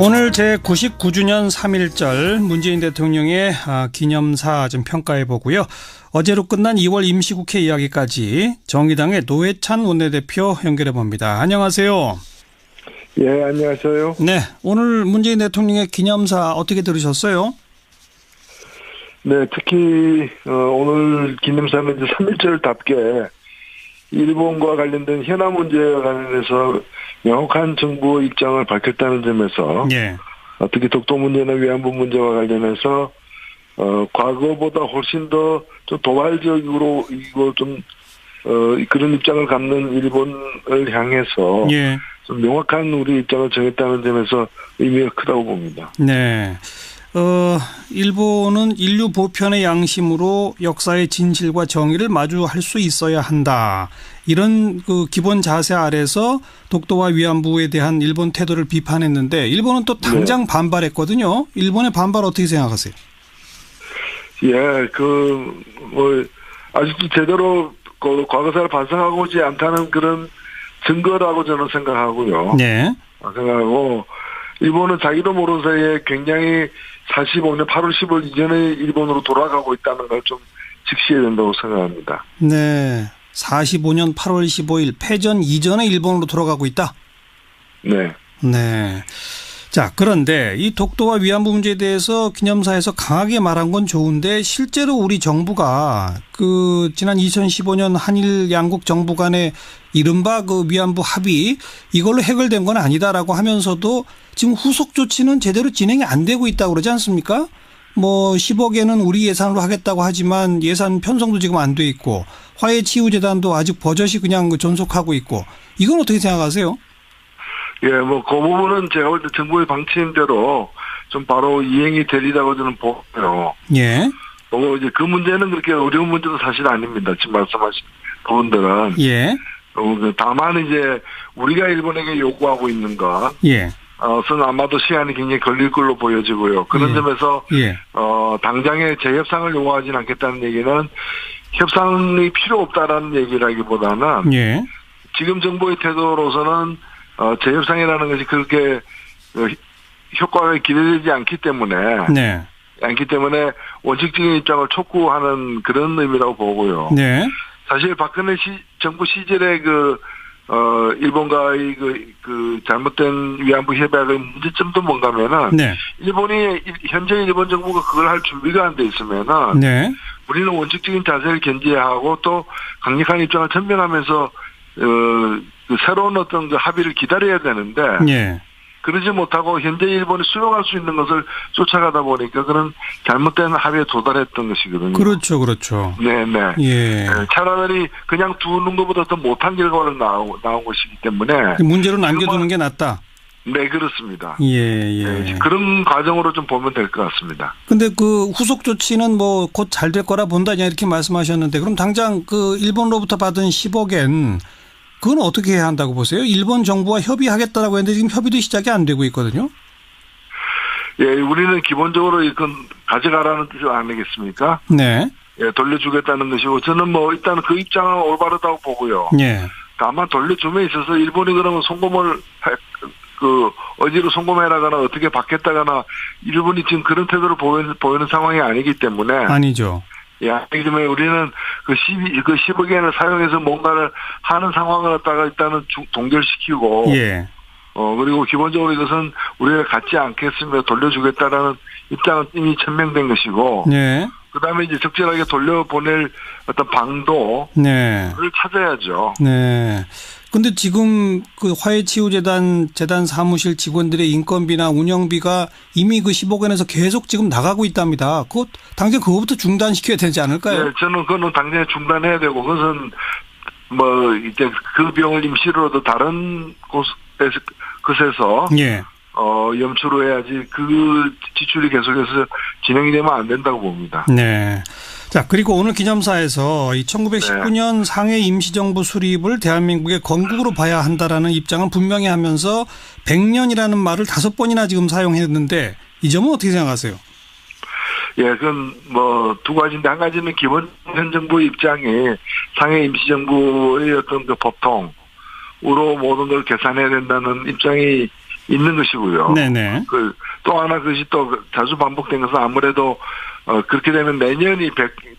오늘 제99주년 3.1절 문재인 대통령의 기념사 좀 평가해 보고요. 어제로 끝난 2월 임시국회 이야기까지 정의당의 노회찬 원내대표 연결해 봅니다. 안녕하세요. 예, 안녕하세요. 네, 오늘 문재인 대통령의 기념사 어떻게 들으셨어요? 네, 특히 오늘 기념사는 이제 3.1절답게 일본과 관련된 현안 문제와 관련해서 명확한 정부의 입장을 밝혔다는 점에서 예. 특히 독도 문제나 위안부 문제와 관련해서 과거보다 훨씬 더 좀 도발적으로 이거 좀 그런 입장을 갖는 일본을 향해서 예. 좀 명확한 우리 입장을 정했다는 점에서 의미가 크다고 봅니다. 네. 일본은 인류 보편의 양심으로 역사의 진실과 정의를 마주할 수 있어야 한다. 이런 그 기본 자세 아래서 독도와 위안부에 대한 일본 태도를 비판했는데 일본은 또 당장 반발했거든요. 일본의 반발 어떻게 생각하세요? 예, 아직도 제대로 과거사를 반성하고 오지 않다는 그런 증거라고 저는 생각하고요. 네. 생각하고, 일본은 자기도 모르는 사이에 굉장히 45년 8월 10일 이전에 일본으로 돌아가고 있다는 걸 좀 직시해야 된다고 생각합니다. 네. 45년 8월 15일 패전 이전에 일본으로 돌아가고 있다? 네. 네. 자, 그런데 이 독도와 위안부 문제에 대해서 기념사에서 강하게 말한 건 좋은데 실제로 우리 정부가 지난 2015년 한일 양국 정부 간의 이른바 위안부 합의 이걸로 해결된 건 아니다라고 하면서도 지금 후속 조치는 제대로 진행이 안 되고 있다고 그러지 않습니까? 10억에는 우리 예산으로 하겠다고 하지만 예산 편성도 지금 안 돼 있고 화해치유재단도 아직 버젓이 그냥 존속하고 있고 이건 어떻게 생각하세요? 예, 그 부분은 제가 볼 때 정부의 방침대로 좀 바로 이행이 되리라고 저는 보고요. 예. 이제 그 문제는 그렇게 어려운 문제도 사실 아닙니다. 지금 말씀하신 부분들은. 예. 다만 이제 우리가 일본에게 요구하고 있는 것. 예. 는 아마도 시간이 굉장히 걸릴 걸로 보여지고요. 그런 점에서, 당장의 재협상을 요구하지는 않겠다는 얘기는 협상이 필요 없다라는 얘기라기보다는. 예. 지금 정부의 태도로서는 재협상이라는 것이 그렇게 효과가 기대되지 않기 때문에 원칙적인 입장을 촉구하는 그런 의미라고 보고요. 네. 사실 박근혜 정부 시절에 일본과의 잘못된 위안부 협약의 문제점도 뭔가면은 현재 일본 정부가 그걸 할 준비가 안 돼 있으면은 우리는 원칙적인 자세를 견지하고 또 강력한 입장을 천명하면서 새로운 어떤 합의를 기다려야 되는데, 그러지 못하고 현재 일본이 수용할 수 있는 것을 쫓아가다 보니까 그런 잘못된 합의에 도달했던 것이거든요. 그렇죠. 네네. 예. 차라리 그냥 두는 것보다 더 못한 결과를 나온 것이기 때문에. 문제로 남겨두는 게 낫다? 네, 그렇습니다. 예. 그런 과정으로 좀 보면 될 것 같습니다. 근데 후속 조치는 곧 잘 될 거라 본다, 이렇게 말씀하셨는데, 그럼 당장 일본으로부터 받은 10억엔 그건 어떻게 해야 한다고 보세요? 일본 정부와 협의하겠다라고 했는데 지금 협의도 시작이 안 되고 있거든요. 예, 우리는 기본적으로 이건 가져가라는 뜻이 아니겠습니까? 네. 예, 돌려주겠다는 것이고 저는 일단 그 입장은 올바르다고 보고요. 예. 다만 돌려줌에 있어서 일본이 그러면 어디로 송금해라거나 어떻게 받겠다거나 일본이 지금 그런 태도를 보이는 상황이 아니기 때문에. 아니죠. 예, 그렇기 때문에 우리는 10억엔을 사용해서 뭔가를 하는 상황을 갖다가 일단은 동결시키고. 그리고 기본적으로 이것은 우리가 갖지 않겠으며 돌려주겠다라는 입장은 이미 천명된 것이고. 그 다음에 이제 적절하게 돌려보낼 어떤 방도를 찾아야죠. 네. 근데 지금 화해치유재단 사무실 직원들의 인건비나 운영비가 이미 10억원에서 계속 지금 나가고 있답니다. 당장 그거부터 중단시켜야 되지 않을까요? 네, 저는 그거는 당장에 중단해야 되고, 그것은 이제 그 비용을 임시로도 다른 곳에서 염초로 해야지 그 지출이 계속해서 진행이 되면 안 된다고 봅니다. 네. 자, 그리고 오늘 기념사에서 1919년 상해 임시정부 수립을 대한민국의 건국으로 봐야 한다라는 입장은 분명히 하면서 100년이라는 말을 5번이나 지금 사용했는데 이 점은 어떻게 생각하세요? 예, 그건 두 가지인데 한 가지는 기본 현 정부의 입장이 상해 임시정부의 어떤 법통으로 모든 걸 계산해야 된다는 입장이 있는 것이고요. 네네. 또 하나 그것이 또 자주 반복된 것은 아무래도 그렇게 되면 내년이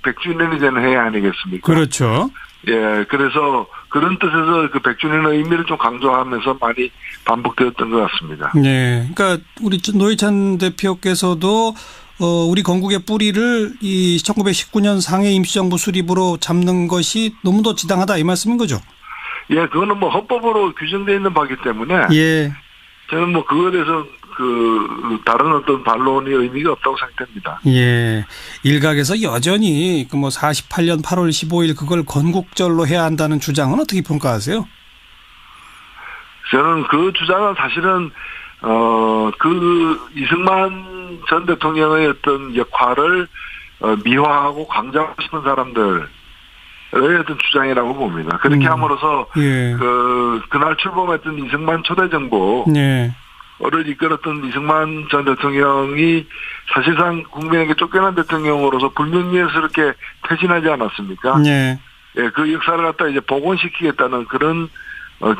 100주년이 되는 해 아니겠습니까? 그렇죠. 예, 그래서 그런 뜻에서 그 100주년의 의미를 좀 강조하면서 많이 반복되었던 것 같습니다. 네. 그러니까 우리 노회찬 대표께서도 우리 건국의 뿌리를 이 1919년 상해 임시정부 수립으로 잡는 것이 너무도 지당하다 이 말씀인 거죠? 예, 그거는 뭐 헌법으로 규정되어 있는 바기 때문에. 예. 저는 뭐 그거에 대해서 다른 어떤 반론이 의미가 없다고 생각됩니다. 예. 일각에서 여전히 그 뭐 48년 8월 15일 그걸 건국절로 해야 한다는 주장은 어떻게 평가하세요? 저는 그 주장은 사실은 이승만 전 대통령의 어떤 역할을 미화하고 강조하고 싶은 사람들의 어떤 주장이라고 봅니다. 그렇게 함으로써 예. 그날 출범했던 이승만 초대정부 네. 를 이끌었던 이승만 전 대통령이 사실상 국민에게 쫓겨난 대통령으로서 불명예스럽게 퇴진하지 않았습니까? 네. 예, 그 역사를 갖다 이제 복원시키겠다는 그런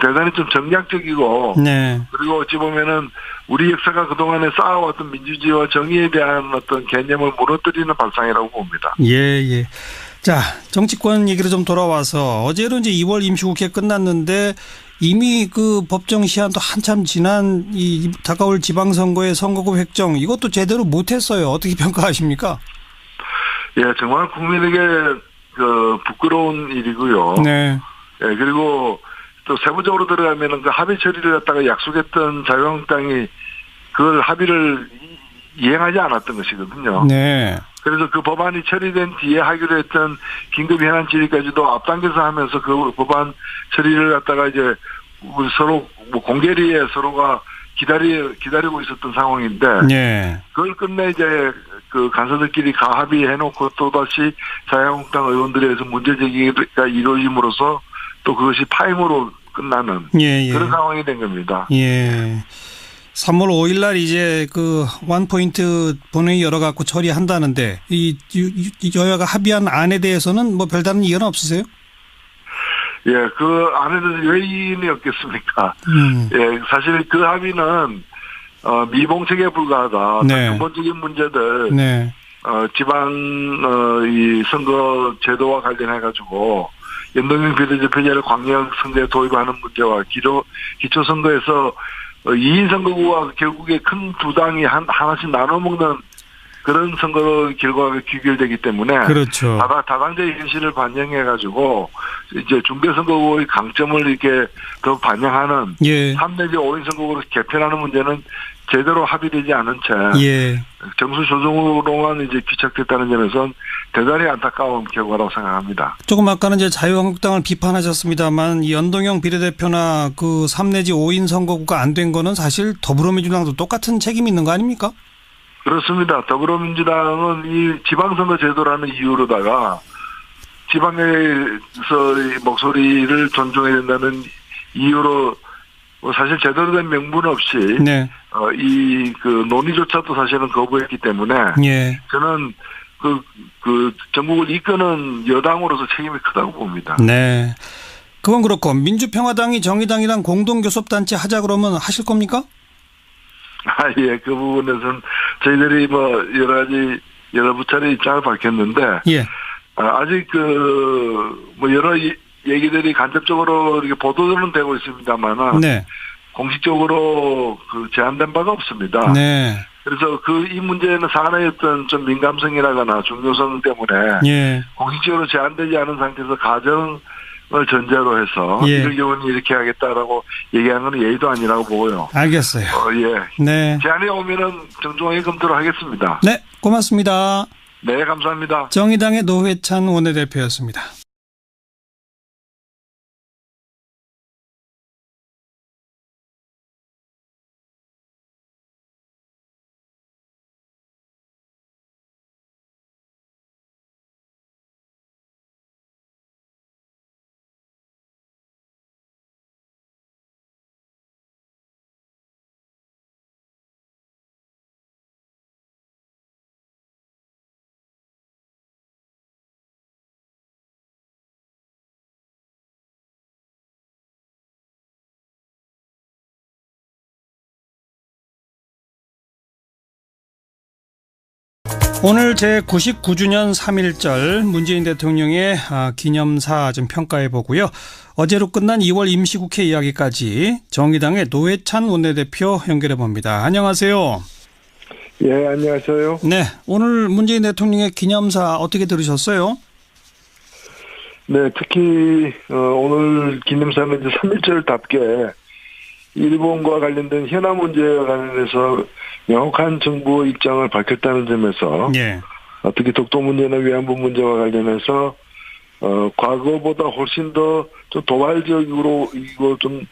대단히 좀 전략적이고, 네. 그리고 어찌 보면은 우리 역사가 그동안에 쌓아왔던 민주주의와 정의에 대한 어떤 개념을 무너뜨리는 발상이라고 봅니다. 예, 예. 자, 정치권 얘기로 좀 돌아와서 어제로 이제 2월 임시국회 끝났는데 이미 그 법정 시한도 한참 지난 이 다가올 지방선거의 선거구 획정 이것도 제대로 못했어요. 어떻게 평가하십니까? 예, 정말 국민에게 부끄러운 일이고요. 네. 예, 그리고 또 세부적으로 들어가면은 그 합의 처리를 갖다가 약속했던 자유한국당이 그걸 합의를 이행하지 않았던 것이거든요. 네. 그래서 그 법안이 처리된 뒤에 하기로 했던 긴급 현안 질의까지도 앞당겨서 하면서 그 법안 처리를 갖다가 이제 서로 뭐 공개리에 서로가 기다리고 있었던 상황인데. 네. 그걸 끝내 이제 그 간사들끼리 가합의해놓고 또다시 자유한국당 의원들에 의해서 문제 제기가 이루어짐으로써 또 그것이 파행으로 끝나는 예. 그런 상황이 된 겁니다. 예. 3월 5일 날 이제 그 원포인트 본회의 열어갖고 처리한다는데 이 여야가 합의한 안에 대해서는 뭐 별다른 이견은 없으세요? 예, 그 안에 대해서 왜 이견이 없겠습니까? 예, 사실 그 합의는 미봉책에 불과하다. 네. 근본적인 문제들, 네. 지방 이 선거 제도와 관련해 가지고 연동형 비례대표제를 광역 선거에 도입하는 문제와 기초 선거에서 2인 선거구가 결국에 큰 두 당이 하나씩 나눠 먹는 그런 선거 결과가 귀결되기 때문에. 그렇죠. 다당제의 현실을 반영해 가지고 이제 중대선거구의 강점을 이렇게 더 반영하는. 예. 3 내지 5인 선거구로 개편하는 문제는 제대로 합의되지 않은 채. 예. 정수 조정으로만 이제 귀착됐다는 점에서는 대단히 안타까운 결과라고 생각합니다. 조금 아까는 이제 자유한국당을 비판하셨습니다만 이 연동형 비례대표나 그 3 내지 5인 선거구가 안 된 거는 사실 더불어민주당도 똑같은 책임이 있는 거 아닙니까? 그렇습니다. 더불어민주당은 이 지방선거 제도라는 이유로다가 지방에서의 목소리를 존중해야 된다는 이유로 사실 제대로 된 명분 없이. 네. 논의조차도 사실은 거부했기 때문에. 예. 저는 전국을 이끄는 여당으로서 책임이 크다고 봅니다. 네. 그건 그렇고 민주평화당이 정의당이랑 공동교섭단체 하자 그러면 하실 겁니까? 예. 그 부분에서는 저희들이 여러 부차례 입장을 밝혔는데. 예. 아직 여러 얘기들이 간접적으로 이렇게 보도는 되고 있습니다만은. 네. 공식적으로 제한된 바가 없습니다. 네. 그래서 이 문제는 사안의 어떤 좀 민감성이라거나 중요성 때문에. 예. 공식적으로 제한되지 않은 상태에서 가정을 전제로 해서. 예. 이럴 경우는 이렇게 하겠다라고 얘기하는 건 예의도 아니라고 보고요. 알겠어요. 예. 네. 제안이 오면은 정중하게 검토를 하겠습니다. 네. 고맙습니다. 네, 감사합니다. 정의당의 노회찬 원내대표였습니다. 오늘 제99주년 3.1절 문재인 대통령의 기념사 좀 평가해 보고요. 어제로 끝난 2월 임시국회 이야기까지 정의당의 노회찬 원내대표 연결해 봅니다. 안녕하세요. 예, 안녕하세요. 네, 오늘 문재인 대통령의 기념사 어떻게 들으셨어요? 네, 특히 오늘 기념사는 이제 3.1절답게 일본과 관련된 현안 문제와 관련해서 명확한 정부의 입장을 밝혔다는 점에서 예. 특히 독도 문제나 위안부 문제와 관련해서 과거보다 훨씬 더 좀 도발적으로 이거 좀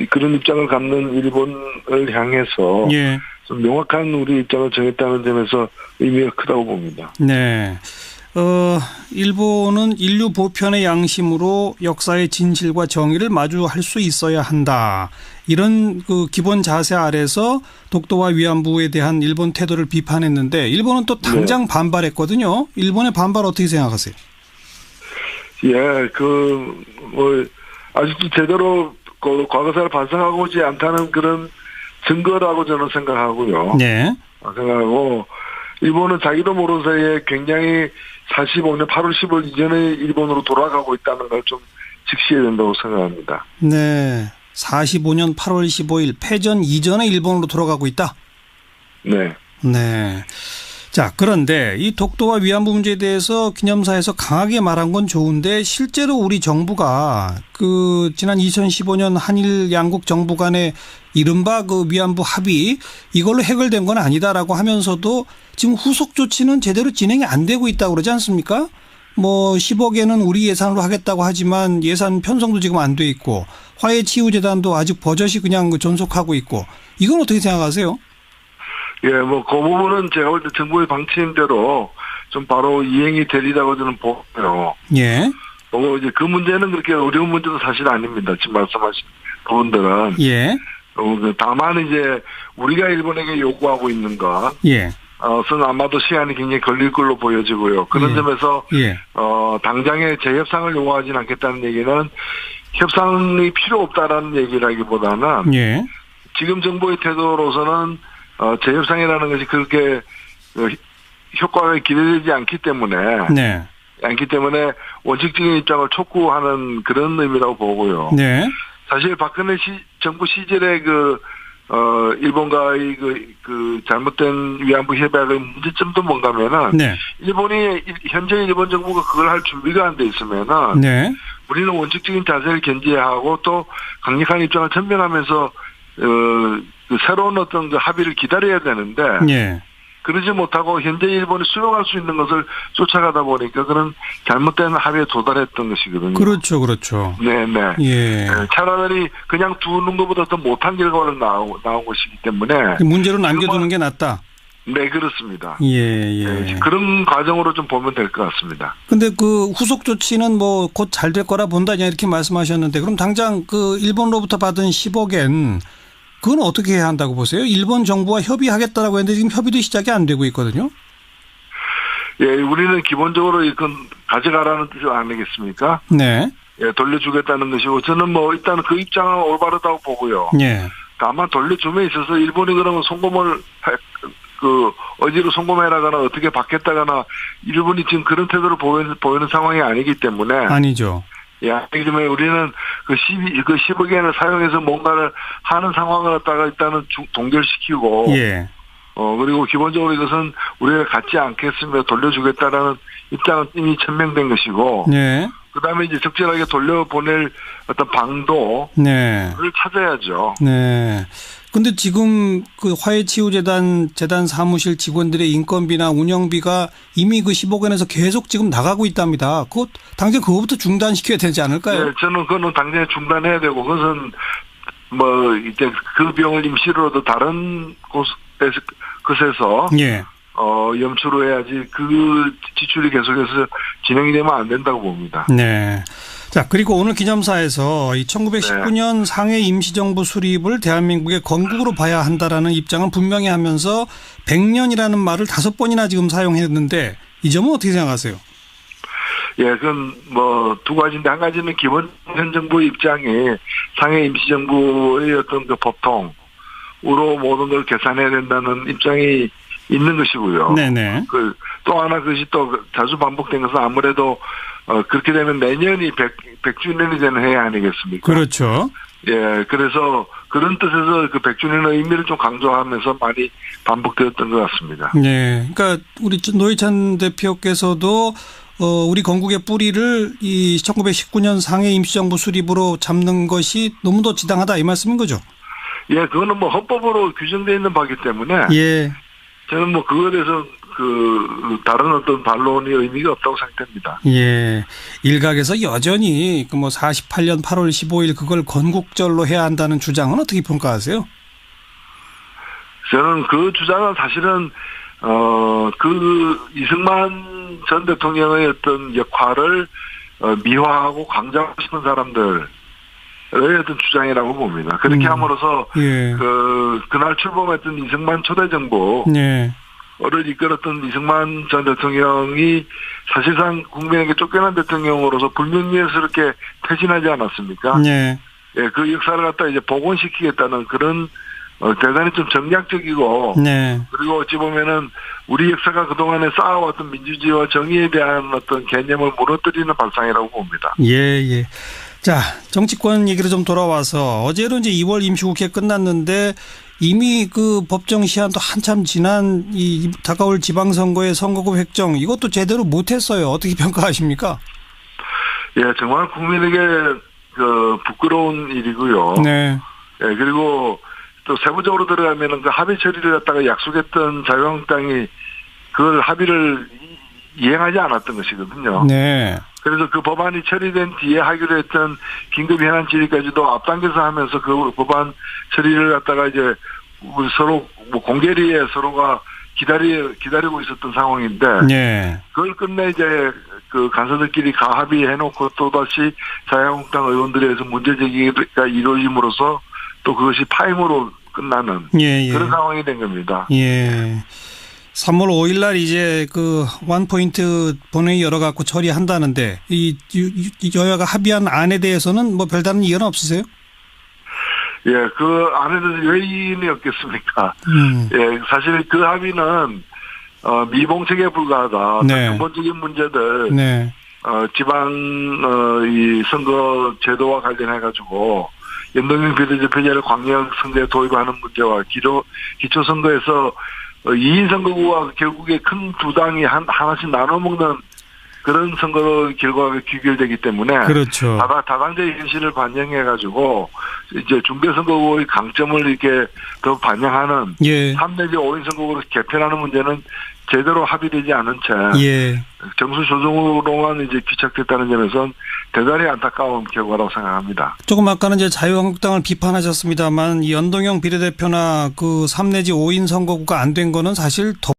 그런 입장을 갖는 일본을 향해서 예. 좀 명확한 우리 입장을 정했다는 점에서 의미가 크다고 봅니다. 네. 일본은 인류 보편의 양심으로 역사의 진실과 정의를 마주할 수 있어야 한다. 이런 그 기본 자세 아래서 독도와 위안부에 대한 일본 태도를 비판했는데 일본은 또 당장 반발했거든요. 일본의 반발 어떻게 생각하세요? 예, 아직도 제대로 과거사를 반성하고 오지 않다는 그런 증거라고 저는 생각하고요. 네. 생각하고, 일본은 자기도 모르는 사이에 굉장히 45년 8월 10일 이전에 일본으로 돌아가고 있다는 걸 좀 직시해야 된다고 생각합니다. 네. 45년 8월 15일 패전 이전에 일본으로 돌아가고 있다? 네. 네. 자, 그런데 이 독도와 위안부 문제에 대해서 기념사에서 강하게 말한 건 좋은데 실제로 우리 정부가 지난 2015년 한일 양국 정부 간의 이른바 위안부 합의 이걸로 해결된 건 아니다라고 하면서도 지금 후속 조치는 제대로 진행이 안 되고 있다고 그러지 않습니까? 10억에는 우리 예산으로 하겠다고 하지만 예산 편성도 지금 안 돼 있고 화해치유재단도 아직 버젓이 그냥 존속하고 있고 이건 어떻게 생각하세요? 예, 그 부분은 제가 볼 때 정부의 방침대로 좀 바로 이행이 되리라고 저는 보고요. 예. 이제 그 문제는 그렇게 어려운 문제도 사실 아닙니다. 지금 말씀하신 부분들은. 예. 다만 이제 우리가 일본에게 요구하고 있는 것. 예. 는 아마도 시간이 굉장히 걸릴 걸로 보여지고요. 그런 점에서, 당장의 재협상을 요구하지는 않겠다는 얘기는 협상이 필요 없다라는 얘기라기보다는. 예. 지금 정부의 태도로서는 재협상이라는 것이 그렇게 효과가 기대되지 않기 때문에 원칙적인 입장을 촉구하는 그런 의미라고 보고요. 네. 사실 박근혜 정부 시절에 일본과의 잘못된 위안부 협약의 문제점도 뭔가면은 현재 일본 정부가 그걸 할 준비가 안 돼 있으면은 우리는 원칙적인 자세를 견지하고 또 강력한 입장을 전명하면서 새로운 어떤 합의를 기다려야 되는데 그러지 못하고 현재 일본이 수용할 수 있는 것을 쫓아가다 보니까 그런 잘못된 합의에 도달했던 것이거든요. 그렇죠. 네네. 예. 차라리 그냥 두는 것보다 더 못한 결과를 나온 것이기 때문에 문제로 남겨두는 게 낫다. 네, 그렇습니다. 예. 그런 과정으로 좀 보면 될 것 같습니다. 근데 후속 조치는 곧 잘 될 거라 본다 이렇게 말씀하셨는데 그럼 당장 일본으로부터 받은 10억엔 그건 어떻게 해야 한다고 보세요? 일본 정부와 협의하겠다라고 했는데 지금 협의도 시작이 안 되고 있거든요. 예, 우리는 기본적으로 이건 가져가라는 뜻이 아니겠습니까? 네. 예, 돌려주겠다는 것이고 저는 일단 그 입장은 올바르다고 보고요. 예. 다만 돌려줌에 있어서 일본이 그러면 어디로 송금해라거나 어떻게 받겠다거나 일본이 지금 그런 태도를 보이는 상황이 아니기 때문에. 아니죠. 예, 그러면 우리는 10억 엔을 사용해서 뭔가를 하는 상황을 갖다가 일단은 동결시키고. 예. 그리고 기본적으로 이것은 우리가 갖지 않겠으며 돌려주겠다라는 입장은 이미 천명된 것이고. 네. 그 다음에 이제 적절하게 돌려보낼 어떤 방도를 찾아야죠. 네. 근데 지금 화해치유재단 사무실 직원들의 인건비나 운영비가 이미 10억 원에서 계속 지금 나가고 있답니다. 당장 그거부터 중단시켜야 되지 않을까요? 네, 저는 그거는 당장에 중단해야 되고, 그것은 이제 그 비용을 임시로도 다른 곳에서 염초로 해야지 그 지출이 계속해서 진행이 되면 안 된다고 봅니다. 네. 자, 그리고 오늘 기념사에서 1919년 상해 임시정부 수립을 대한민국의 건국으로 봐야 한다라는 입장은 분명히 하면서 100년이라는 말을 5번이나 지금 사용했는데 이 점은 어떻게 생각하세요? 예, 그건 두 가지인데 한 가지는 기본 현 정부의 입장이 상해 임시정부의 어떤 법통으로 모든 걸 계산해야 된다는 입장이 있는 것이고요. 네네. 또 하나 그것이 또 자주 반복된 것은 아무래도 그렇게 되면 내년이 100주년이 되는 해 아니겠습니까? 그렇죠. 예, 그래서 그런 뜻에서 그 100주년의 의미를 좀 강조하면서 많이 반복되었던 것 같습니다. 네. 그러니까 우리 노회찬 대표께서도 우리 건국의 뿌리를 이 1919년 상해 임시정부 수립으로 잡는 것이 너무도 지당하다 이 말씀인 거죠? 예, 그거는 뭐 헌법으로 규정되어 있는 바기 때문에. 예. 저는 뭐 그거에 대해서 다른 어떤 반론이 의미가 없다고 생각됩니다. 예. 일각에서 여전히 그 뭐 48년 8월 15일 그걸 건국절로 해야 한다는 주장은 어떻게 평가하세요? 저는 그 주장은 사실은 이승만 전 대통령의 어떤 역할을 미화하고 강조하고 싶은 사람들의 어떤 주장이라고 봅니다. 그렇게 함으로써 예. 그날 출범했던 이승만 초대 정부 를 이끌었던 이승만 전 대통령이 사실상 국민에게 쫓겨난 대통령으로서 불명예스럽게 퇴진하지 않았습니까? 예. 예, 그 역사를 갖다 이제 복원시키겠다는 그런 대단히 좀 전략적이고 그리고 어찌 보면은 우리 역사가 그동안에 쌓아왔던 민주주의와 정의에 대한 어떤 개념을 무너뜨리는 발상이라고 봅니다. 예. 자, 정치권 얘기로 좀 돌아와서 어제로 이제 2월 임시국회 끝났는데 이미 그 법정 시한도 한참 지난 이 다가올 지방선거의 선거구 획정 이것도 제대로 못했어요. 어떻게 평가하십니까? 예, 정말 국민에게 부끄러운 일이고요. 네. 예, 그리고 또 세부적으로 들어가면은 그 합의 처리를 갖다가 약속했던 자유한국당이 그걸 합의를 이행하지 않았던 것이거든요. 네. 그래서 그 법안이 처리된 뒤에 하기로 했던 긴급 현안 질의까지도 앞당겨서 하면서 그 법안 처리를 갖다가 이제 우리 서로 뭐 공개리에 서로가 기다리고 있었던 상황인데 그걸 끝내 이제 그 간사들끼리 가합의해놓고 또다시 자유한국당 의원들에 의해서 문제 제기가 이루어짐으로써 또 그것이 파행으로 끝나는 그런 상황이 된 겁니다. 예. 3월 5일 날 이제 그 원포인트 본회의 열어갖고 처리한다는데 이 여야가 합의한 안에 대해서는 뭐 별다른 이견은 없으세요? 예, 그 안에 대해서 왜 이견이 없겠습니까? 예, 사실 그 합의는 미봉책에 불과하다. 근본적인 문제들, 지방 이 선거 제도와 관련해 가지고 연동형 비례대표제를 광역 선거에 도입하는 문제와 기초 선거에서 2인 선거구가 결국에 큰 두 당이 하나씩 나눠 먹는 그런 선거 결과가 귀결되기 때문에 그렇죠. 다당제의 현실을 반영해 가지고 이제 중대선거구의 강점을 이렇게 더 반영하는 3 내지 5인 선거구로 개편하는 문제는 제대로 합의되지 않은 채 정수 조정으로만 이제 귀착됐다는 점에서는 대단히 안타까운 결과라고 생각합니다. 조금 아까는 이제 자유한국당을 비판하셨습니다만 이 연동형 비례대표나 그 3 내지 5인 선거구가 안 된 거는 사실 더